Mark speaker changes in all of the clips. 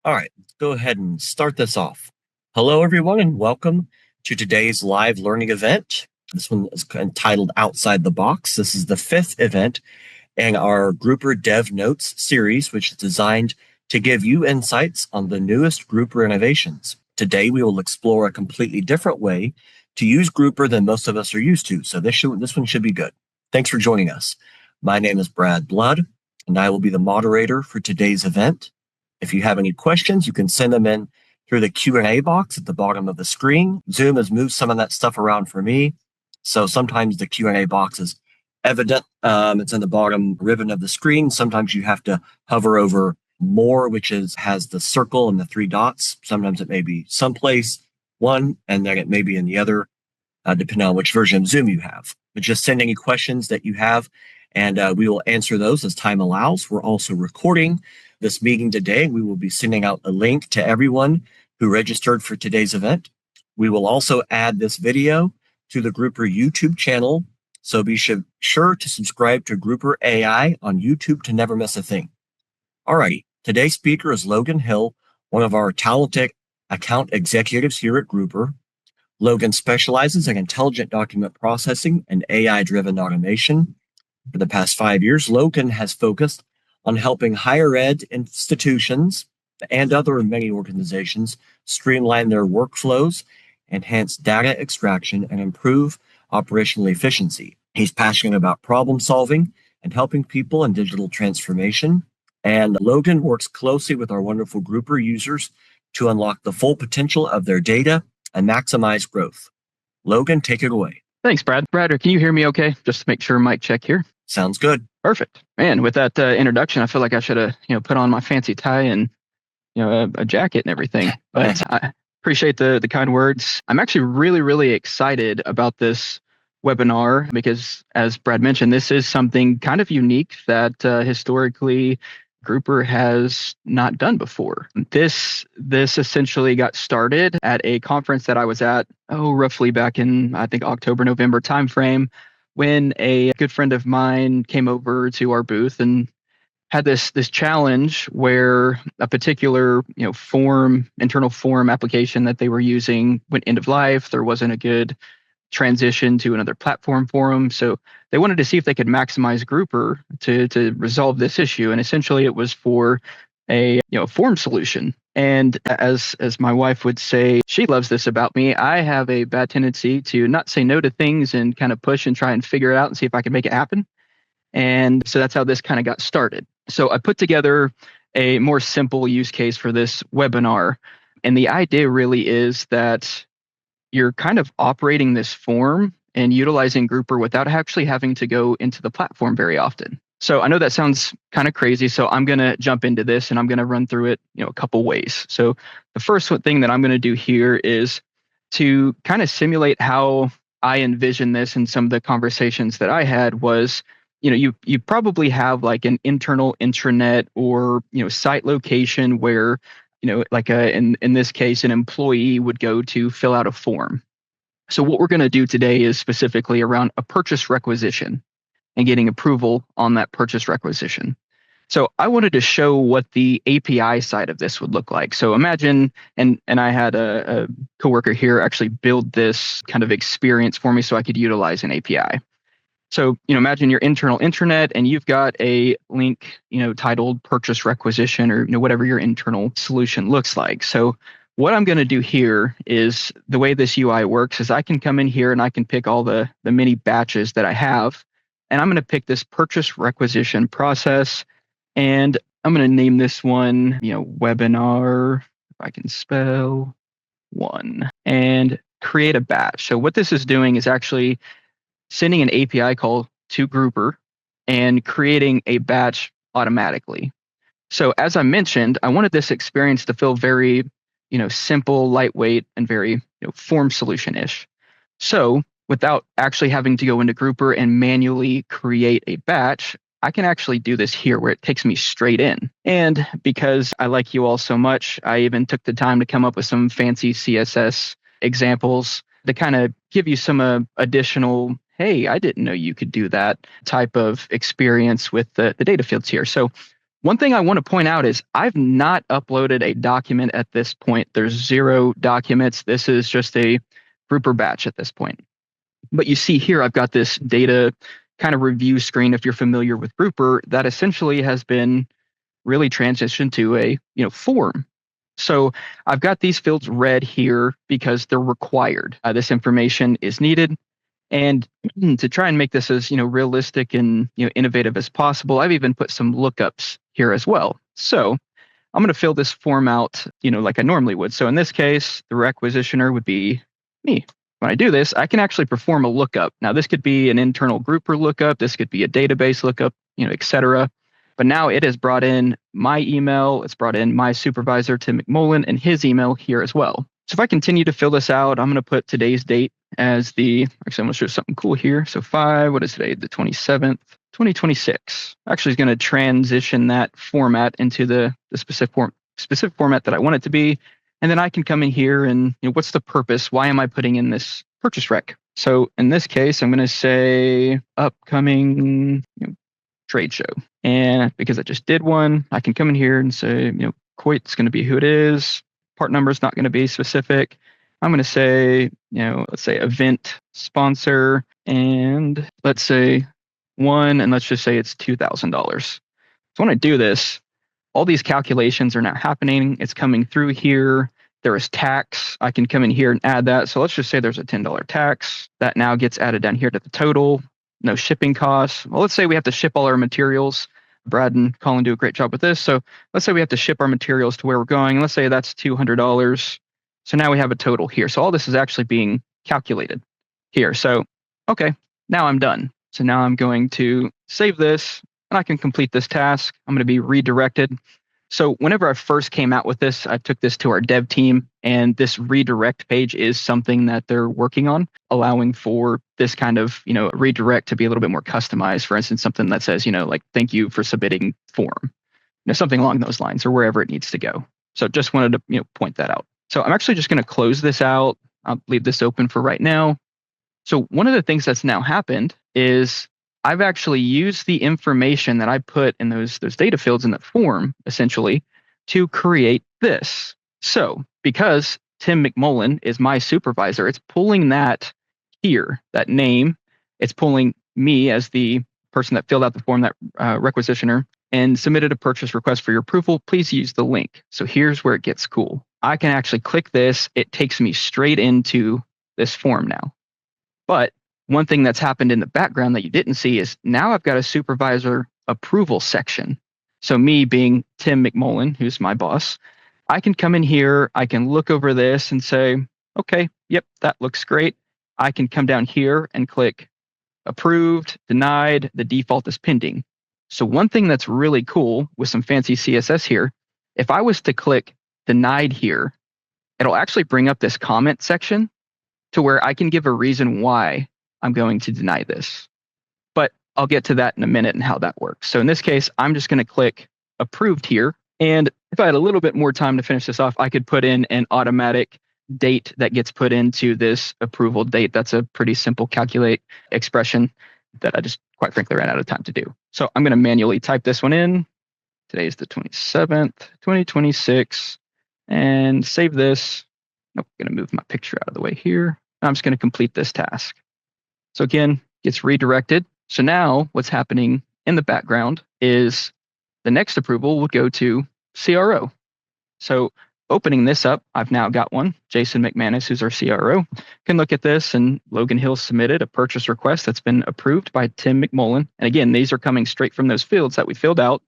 Speaker 1: All right, let's go ahead and start this off. Hello, everyone, and welcome to today's live learning event. This one is entitled Outside the Box. This is the fifth event in our Grouper Dev Notes series, which is designed to give you insights on the newest Grouper innovations. Today, we will explore a completely different way to use Grouper than most of us are used to, so this one should be good. Thanks for joining us. My name is Brad Blood, and I will be the moderator for today's event. If you have any questions, you can send them in through the Q&A box at the bottom of the screen. Zoom has moved some of that stuff around for me, so sometimes the Q&A box is evident. It's in the bottom ribbon of the screen. Sometimes you have to hover over more, which has the circle and the three dots. Sometimes it may be someplace one, and then it may be in the other, depending on which version of Zoom you have. But just send any questions that you have, and we will answer those as time allows. We're also recording this meeting today. We will be sending out a link to everyone who registered for today's event. We will also add this video to the Grouper YouTube channel, so be sure to subscribe to Grouper AI on YouTube to never miss a thing. Alrighty, today's speaker is Logan Hill, one of our talented account executives here at Grouper. Logan specializes in intelligent document processing and AI-driven automation. For the past 5 years, Logan has focused on helping higher ed institutions and other many organizations streamline their workflows, enhance data extraction, and improve operational efficiency. He's passionate about problem solving and helping people in digital transformation. And Logan works closely with our wonderful Grouper users to unlock the full potential of their data and maximize growth. Logan, take it away.
Speaker 2: Thanks, Brad. Brad, can you hear me okay? Just to make sure, mic check here.
Speaker 1: Sounds good.
Speaker 2: Perfect. Man, with that introduction, I feel like I should have, put on my fancy tie and, a jacket and everything. But I appreciate the kind words. I'm actually really, really excited about this webinar because, as Brad mentioned, this is something kind of unique that historically Grouper has not done before. This essentially got started at a conference that I was at, roughly back in, I think, October, November timeframe, when a good friend of mine came over to our booth and had this challenge where a particular internal form application that they were using went end of life. There wasn't a good transition to another platform for them, so they wanted to see if they could maximize Grouper to resolve this issue. And essentially, it was for a form solution. And as my wife would say, she loves this about me. I have a bad tendency to not say no to things and kind of push and try and figure it out and see if I can make it happen. And so that's how this kind of got started. So I put together a more simple use case for this webinar. And the idea really is that you're kind of operating this form and utilizing Grouper without actually having to go into the platform very often. So I know that sounds kind of crazy, so I'm going to jump into this and I'm going to run through it, a couple ways. So the first thing that I'm going to do here is to kind of simulate how I envision this, and some of the conversations that I had was, you probably have like an internal intranet or, site location where, like in this case, an employee would go to fill out a form. So what we're going to do today is specifically around a purchase requisition and getting approval on that purchase requisition. So I wanted to show what the API side of this would look like. So imagine, and I had a coworker here actually build this kind of experience for me so I could utilize an API. So, imagine your internal intranet and you've got a link, titled purchase requisition, or, whatever your internal solution looks like. So what I'm going to do here is, the way this UI works is I can come in here and I can pick all the many batches that I have. And I'm going to pick this purchase requisition process, and I'm going to name this one, webinar, if I can spell, 1, and create a batch. So what this is doing is actually sending an API call to Grooper and creating a batch automatically. So as I mentioned, I wanted this experience to feel very, simple, lightweight, and very, form solution-ish. So without actually having to go into Grooper and manually create a batch, I can actually do this here where it takes me straight in. And because I like you all so much, I even took the time to come up with some fancy CSS examples to kind of give you some additional, hey, I didn't know you could do that type of experience with the data fields here. So One thing I want to point out is I've not uploaded a document at this point. There's 0 documents. This is just a Grooper batch at this point. But you see here, I've got this data kind of review screen. If you're familiar with Grooper, that essentially has been really transitioned to a form. So I've got these fields red here because they're required. This information is needed. And to try and make this as realistic and innovative as possible, I've even put some lookups here as well. So I'm going to fill this form out, like I normally would. So in this case, the requisitioner would be me. When I do this, I can actually perform a lookup. Now, this could be an internal Grooper lookup. This could be a database lookup, et cetera. But now it has brought in my email. It's brought in my supervisor, Tim McMullen, and his email here as well. So if I continue to fill this out, I'm going to put today's date as actually, I'm going to show something cool here. So what is today? The 27th, 2026. Actually, is going to transition that format into the specific format that I want it to be. And then I can come in here and, what's the purpose? Why am I putting in this purchase rec? So in this case, I'm going to say upcoming trade show. And because I just did one, I can come in here and say, Coit's going to be who it is. Part number is not going to be specific. I'm going to say, let's say event sponsor, and let's say one, and let's just say it's $2,000. So when I do this, all these calculations are now happening. It's coming through here. There is tax. I can come in here and add that. So let's just say there's a $10 tax. That now gets added down here to the total. No shipping costs. Well, let's say we have to ship all our materials. Brad and Colin do a great job with this. So let's say we have to ship our materials to where we're going. Let's say that's $200. So now we have a total here. So all this is actually being calculated here. So, okay, now I'm done. So now I'm going to save this and I can complete this task. I'm going to be redirected. So whenever I first came out with this, I took this to our dev team, and this redirect page is something that they're working on, allowing for this kind of, redirect to be a little bit more customized. For instance, something that says, like, thank you for submitting form, something along those lines, or wherever it needs to go. So just wanted to, point that out. So I'm actually just going to close this out. I'll leave this open for right now. So one of the things that's now happened is I've actually used the information that I put in those data fields in the form, essentially, to create this. So because Tim McMullen is my supervisor, it's pulling that here, that name. It's pulling me as the person that filled out the form, that requisitioner, and submitted a purchase request for your approval. Please use the link. So here's where it gets cool. I can actually click this. It takes me straight into this form now. But one thing that's happened in the background that you didn't see is now I've got a supervisor approval section. So me being Tim McMullen, who's my boss, I can come in here, I can look over this and say, okay, yep, that looks great. I can come down here and click approved, denied, the default is pending. So one thing that's really cool with some fancy CSS here, if I was to click denied here, it'll actually bring up this comment section to where I can give a reason why I'm going to deny this. But I'll get to that in a minute and how that works. So in this case, I'm just going to click approved here. And if I had a little bit more time to finish this off, I could put in an automatic date that gets put into this approval date. That's a pretty simple calculate expression that I just quite frankly ran out of time to do. So I'm going to manually type this one in. Today is the 27th, 2026, and save this. Nope, I'm going to move my picture out of the way here. I'm just going to complete this task. So again, gets redirected. So now what's happening in the background is the next approval will go to CRO. So opening this up, I've now got one. Jason McManus, who's our CRO, can look at this, and Logan Hill submitted a purchase request that's been approved by Tim McMullen. And again, these are coming straight from those fields that we filled out,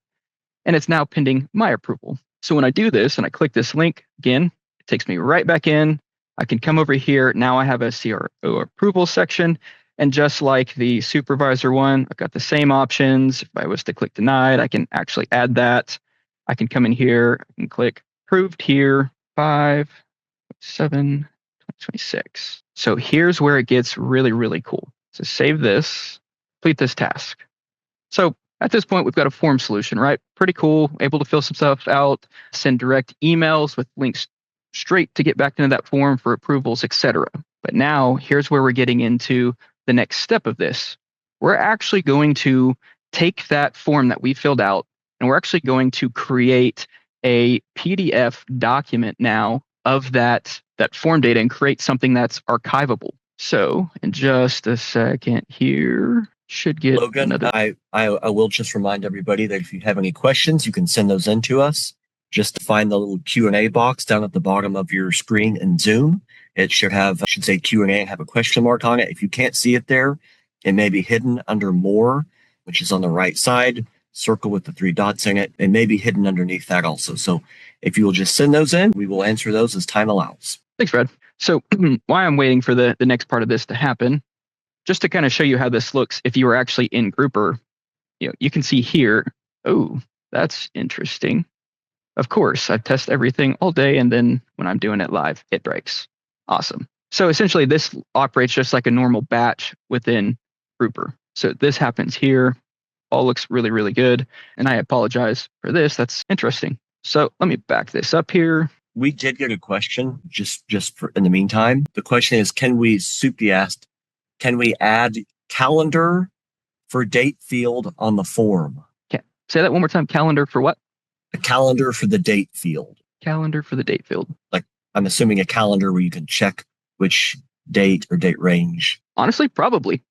Speaker 2: and it's now pending my approval. So when I do this and I click this link, again, it takes me right back in. I can come over here. Now I have a CRO approval section. And just like the supervisor one, I've got the same options. If I was to click denied, I can actually add that. I can come in here and click approved here, 5/7/2026. So here's where it gets really, really cool. So save this, complete this task. So at this point, we've got a form solution, right? Pretty cool, able to fill some stuff out, send direct emails with links straight to get back into that form for approvals, etc. But now here's where we're getting into the next step of this. We're actually going to take that form that we filled out And we're actually going to create a PDF document now of that form data and create something that's archivable. So in just a second here, should get
Speaker 1: Logan,
Speaker 2: another.
Speaker 1: I will just remind everybody that if you have any questions, you can send those in to us. Just find the little Q&A box down at the bottom of your screen in Zoom. It should say Q&A and have a question mark on it. If you can't see it there, it may be hidden under More, which is on the right side, circle with the 3 dots in it. It may be hidden underneath that also. So if you will just send those in, we will answer those as time allows.
Speaker 2: Thanks, Fred. So while I'm waiting for the next part of this to happen, just to kind of show you how this looks if you were actually in Grooper, you can see here, oh, that's interesting. Of course, I test everything all day, and then when I'm doing it live, it breaks. Awesome. So essentially, this operates just like a normal batch within Grooper. So this happens here. All looks really, really good. And I apologize for this. That's interesting. So let me back this up here.
Speaker 1: We did get a question just for in the meantime. The question is, can we add calendar for date field on the form?
Speaker 2: Okay. Say that one more time. Calendar for what?
Speaker 1: A calendar for the date field.
Speaker 2: Calendar for the date field.
Speaker 1: Like, I'm assuming a calendar where you can check which date or date range.
Speaker 2: Honestly, probably.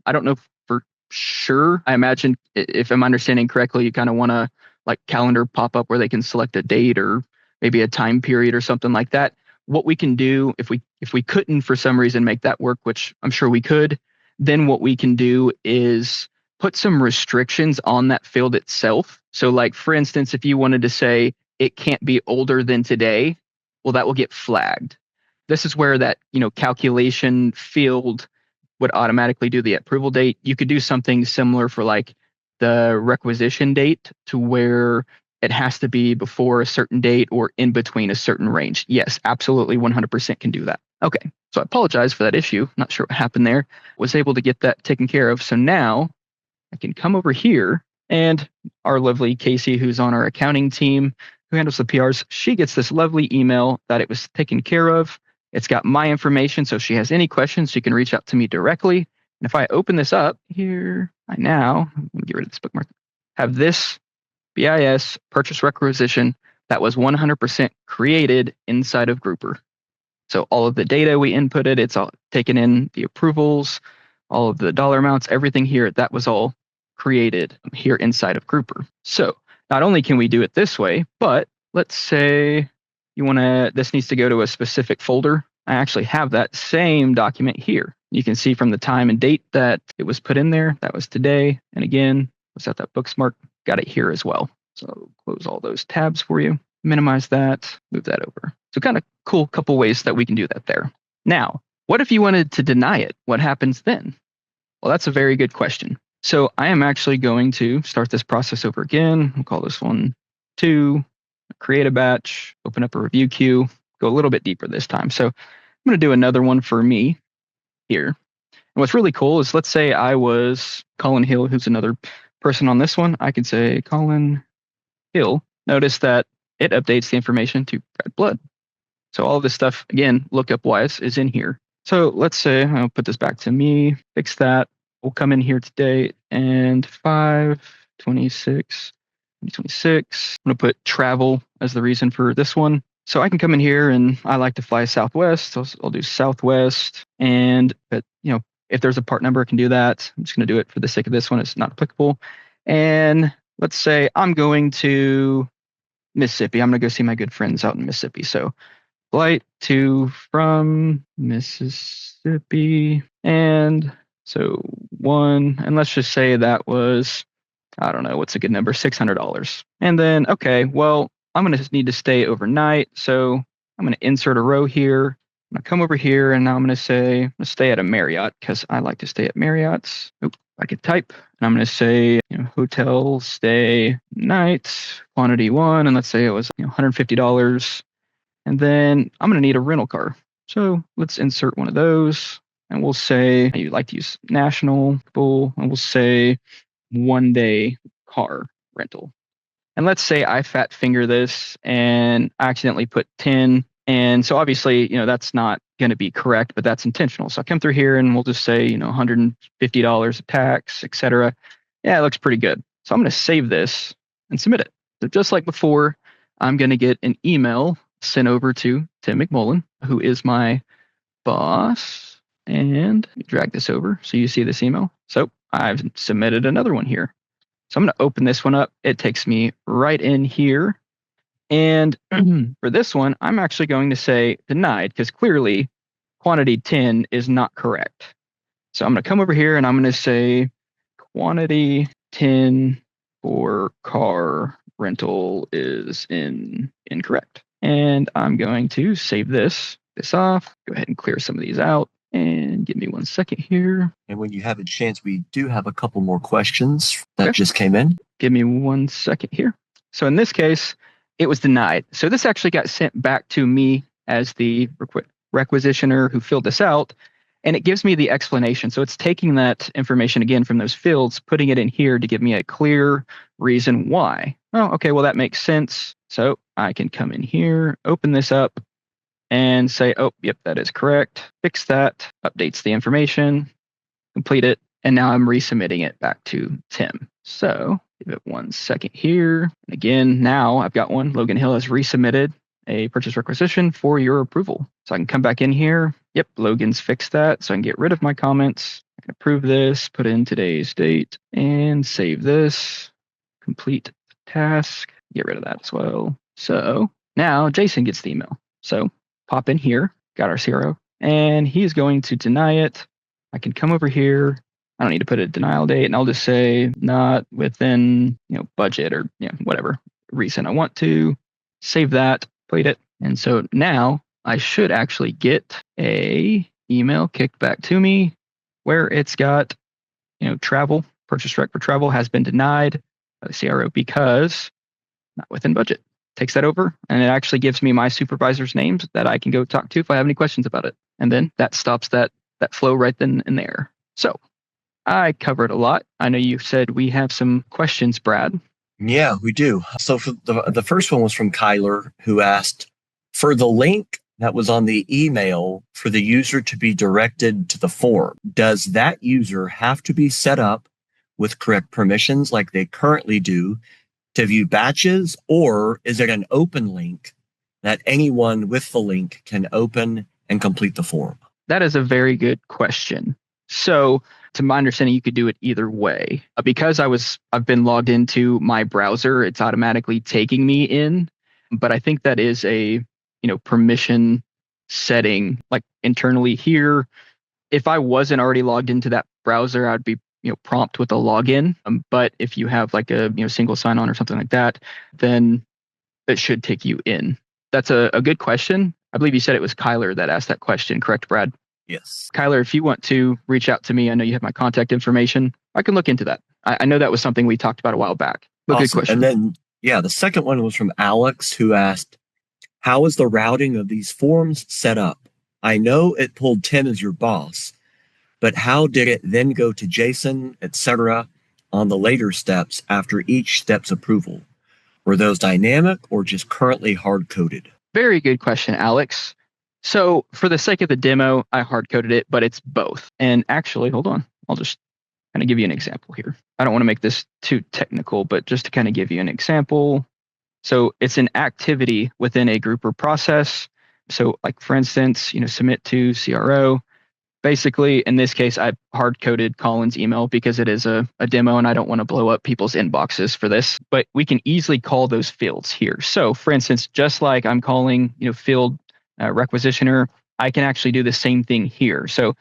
Speaker 2: I don't know for sure. I imagine if I'm understanding correctly, you kind of want to like calendar pop up where they can select a date or maybe a time period or something like that. What we can do if we couldn't for some reason make that work, which I'm sure we could, then what we can do is put some restrictions on that field itself. So like, for instance, if you wanted to say it can't be older than today, well, that will get flagged. This is where that, calculation field would automatically do the approval date. You could do something similar for like the requisition date to where it has to be before a certain date or in between a certain range. Yes, absolutely 100% can do that. Okay, so I apologize for that issue. Not sure what happened there. Was able to get that taken care of. So now I can come over here and our lovely Casey, who's on our accounting team, who handles the PRs, she gets this lovely email that it was taken care of. It's got my information, so if she has any questions, she can reach out to me directly. And if I open this up here, let me get rid of this bookmark, have this BIS purchase requisition that was 100% created inside of Grooper. So all of the data we inputted, it's all taken in, the approvals, all of the dollar amounts, everything here, that was all created here inside of Grooper. So not only can we do it this way, but let's say this needs to go to a specific folder. I actually have that same document here. You can see from the time and date that it was put in there. That was today. And again, let's set that bookmark. Got it here as well. So close all those tabs for you. Minimize that, move that over. So kind of cool couple ways that we can do that there. Now, what if you wanted to deny it? What happens then? Well, that's a very good question. So I am actually going to start this process over again. We'll call this one 2, create a batch, open up a review queue, go a little bit deeper this time. So I'm going to do another one for me here. And what's really cool is, let's say I was Colin Hill, who's another person on this one. I can say Colin Hill. Notice that it updates the information to red blood. So all of this stuff, again, lookup wise, is in here. So let's say I'll put this back to me, fix that. We'll come in here today and 5/26/2026. I'm going to put travel as the reason for this one. So I can come in here and I like to fly Southwest. So I'll do Southwest. But if there's a part number, I can do that. I'm just going to do it for the sake of this one. It's not applicable. And let's say I'm going to Mississippi. I'm going to go see my good friends out in Mississippi. So flight to from Mississippi. And so 1, and let's just say that was, I don't know, what's a good number? $600. And then, okay, well, I'm going to need to stay overnight. So I'm going to insert a row here. I'm going to come over here and now I'm going to say, I'm going to stay at a Marriott because I like to stay at Marriott's. I could type and I'm going to say, hotel stay night, quantity 1. And let's say it was $150. And then I'm going to need a rental car. So let's insert one of those. And we'll say you like to use national, and we'll say 1-day car rental. And let's say I fat finger this and I accidentally put 10. And so obviously, that's not going to be correct, but that's intentional. So I come through here and we'll just say, $150 of tax, etc. Yeah, it looks pretty good. So I'm going to save this and submit it. So just like before, I'm going to get an email sent over to Tim McMullen, who is my boss. And drag this over so you see this email. So I've submitted another one here. So I'm going to open this one up. It takes me right in here. And for this one, I'm actually going to say denied because clearly quantity 10 is not correct. So I'm going to come over here and I'm going to say quantity 10 for car rental is incorrect. And I'm going to save this off, go ahead and clear some of these out. And give me 1 second here.
Speaker 1: And when you have a chance, we do have a couple more questions that just came in.
Speaker 2: Give me 1 second here. So in this case, it was denied. So this actually got sent back to me as the requisitioner who filled this out. And it gives me the explanation. So it's taking that information again from those fields, putting it in here to give me a clear reason why. Oh, okay, well, that makes sense. So I can come in here, open this up, and say, oh, yep, that is correct. Fix that, updates the information, complete it, and now I'm resubmitting it back to Tim. So give it 1 second here. And again, now I've got one. Logan Hill has resubmitted a purchase requisition for your approval. So I can come back in here. Yep, Logan's fixed that. So I can get rid of my comments. I can approve this, put in today's date, and save this. Complete task. Get rid of that as well. So now Jason gets the email. So pop in here, got our CRO, and he's going to deny it. I can come over here. I don't need to put a denial date, and I'll just say not within, budget or whatever reason I want to. Save that, complete it. And so now I should actually get a email kicked back to me where it's got, travel, purchase rec for travel has been denied by the CRO because not within budget. Takes that over, and it actually gives me my supervisor's names that I can go talk to if I have any questions about it. And then that stops that flow right then and there. So I covered a lot. I know you said we have some questions, Brad.
Speaker 1: Yeah, we do. So for the first one was from Kyler, who asked, for the link that was on the email for the user to be directed to the form, does that user have to be set up with correct permissions like they currently do to view batches, or is it an open link that anyone with the link can open and complete the form?
Speaker 2: That is a very good question. So to my understanding, you could do it either way. Because I've been logged into my browser, it's automatically taking me in. But I think that is a, permission setting like internally here. If I wasn't already logged into that browser, I'd be prompt with a login. But if you have like a single sign-on or something like that, then it should take you in. That's a good question. I believe you said it was Kyler that asked that question, correct, Brad?
Speaker 1: Yes.
Speaker 2: Kyler, if you want to reach out to me, I know you have my contact information. I can look into that. I know that was something we talked about a while back. But
Speaker 1: awesome.
Speaker 2: Good question.
Speaker 1: And then, the second one was from Alex, who asked, how is the routing of these forms set up? I know it pulled Tim as your boss, but how did it then go to Jason, etc., on the later steps after each step's approval? Were those dynamic or just currently hard-coded?
Speaker 2: Very good question, Alex. So for the sake of the demo, I hard-coded it, but it's both. And actually, hold on. I'll just kind of give you an example here. I don't want to make this too technical, but just to kind of give you an example. So it's an activity within a Grooper process. So like, for instance, submit to CRO. Basically, in this case, I hard-coded Colin's email because it is a demo and I don't want to blow up people's inboxes for this. But we can easily call those fields here. So for instance, just like I'm calling, field requisitioner, I can actually do the same thing here. So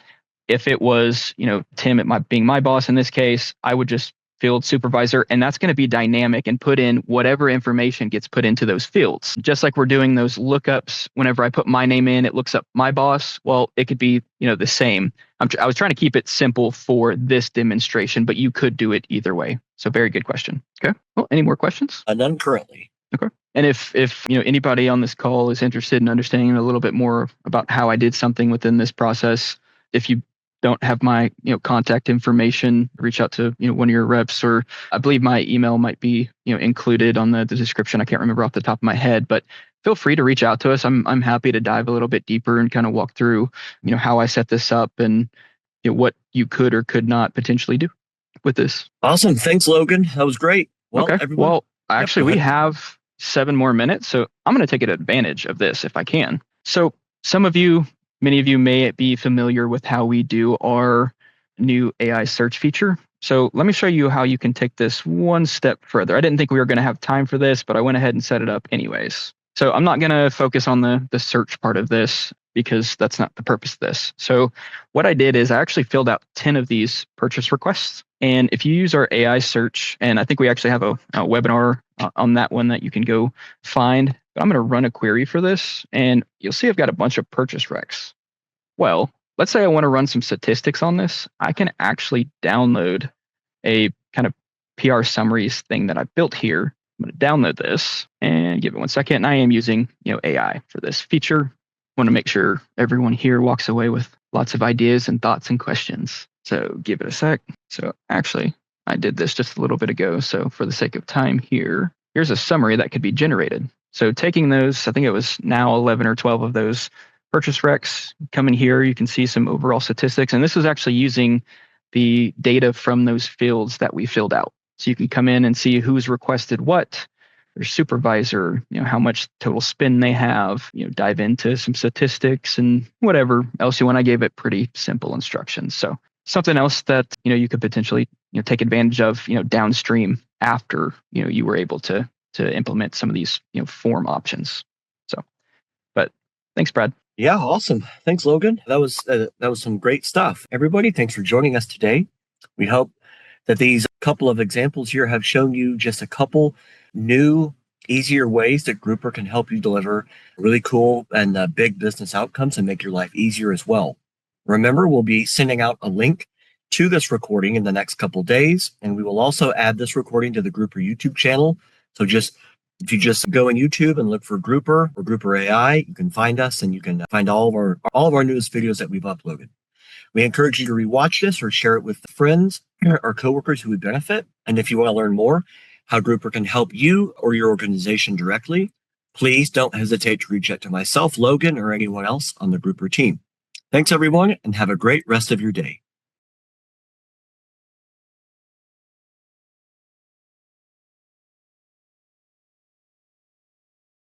Speaker 2: if it was, Tim being my boss in this case, I would just field supervisor, and that's going to be dynamic and put in whatever information gets put into those fields. Just like we're doing those lookups, whenever I put my name in, it looks up my boss. Well, it could be, the same. I was trying to keep it simple for this demonstration, but you could do it either way. So very good question. Okay. Well, any more questions?
Speaker 1: None currently.
Speaker 2: Okay. And if anybody on this call is interested in understanding a little bit more about how I did something within this process, if you don't have my contact information, reach out to one of your reps, or I believe my email might be included on the description. I can't remember off the top of my head, but feel free to reach out to us. I'm happy to dive a little bit deeper and kind of walk through how I set this up and what you could or could not potentially do with this.
Speaker 1: Awesome. Thanks, Logan. That was great. Well,
Speaker 2: okay.
Speaker 1: Everyone,
Speaker 2: Actually,
Speaker 1: go
Speaker 2: we
Speaker 1: ahead.
Speaker 2: have 7 more minutes, so I'm going to take advantage of this if I can. So many of you may be familiar with how we do our new AI search feature. So let me show you how you can take this one step further. I didn't think we were going to have time for this, but I went ahead and set it up anyways. So I'm not going to focus on the search part of this because that's not the purpose of this. So what I did is I actually filled out 10 of these purchase requests. And if you use our AI search, and I think we actually have a webinar on that one that you can go find, but I'm going to run a query for this, and you'll see I've got a bunch of purchase recs. Well, let's say I want to run some statistics on this. I can actually download a kind of PR summaries thing that I built here. I'm going to download this and give it 1 second. And I am using AI for this feature. I want to make sure everyone here walks away with lots of ideas and thoughts and questions. So give it a sec. So actually, I did this just a little bit ago. So for the sake of time here, here's a summary that could be generated. So taking those, I think it was now 11 or 12 of those purchase recs, come in here, you can see some overall statistics. And this is actually using the data from those fields that we filled out. So you can come in and see who's requested what, their supervisor, how much total spend they have, dive into some statistics and whatever else you want. I gave it pretty simple instructions. So something else that, you could potentially, take advantage of, downstream after, you were able to implement some of these, form options. So, but thanks, Brad.
Speaker 1: Yeah, awesome. Thanks, Logan. That was some great stuff. Everybody, thanks for joining us today. We hope that these couple of examples here have shown you just a couple new, easier ways that Grooper can help you deliver really cool and big business outcomes and make your life easier as well. Remember, we'll be sending out a link to this recording in the next couple days, and we will also add this recording to the Grooper YouTube channel. So if you just go on YouTube and look for Grooper or Grooper AI, you can find us and you can find all of our newest videos that we've uploaded. We encourage you to rewatch this or share it with friends or coworkers who would benefit. And if you want to learn more how Grooper can help you or your organization directly, please don't hesitate to reach out to myself, Logan, or anyone else on the Grooper team. Thanks, everyone, and have a great rest of your day.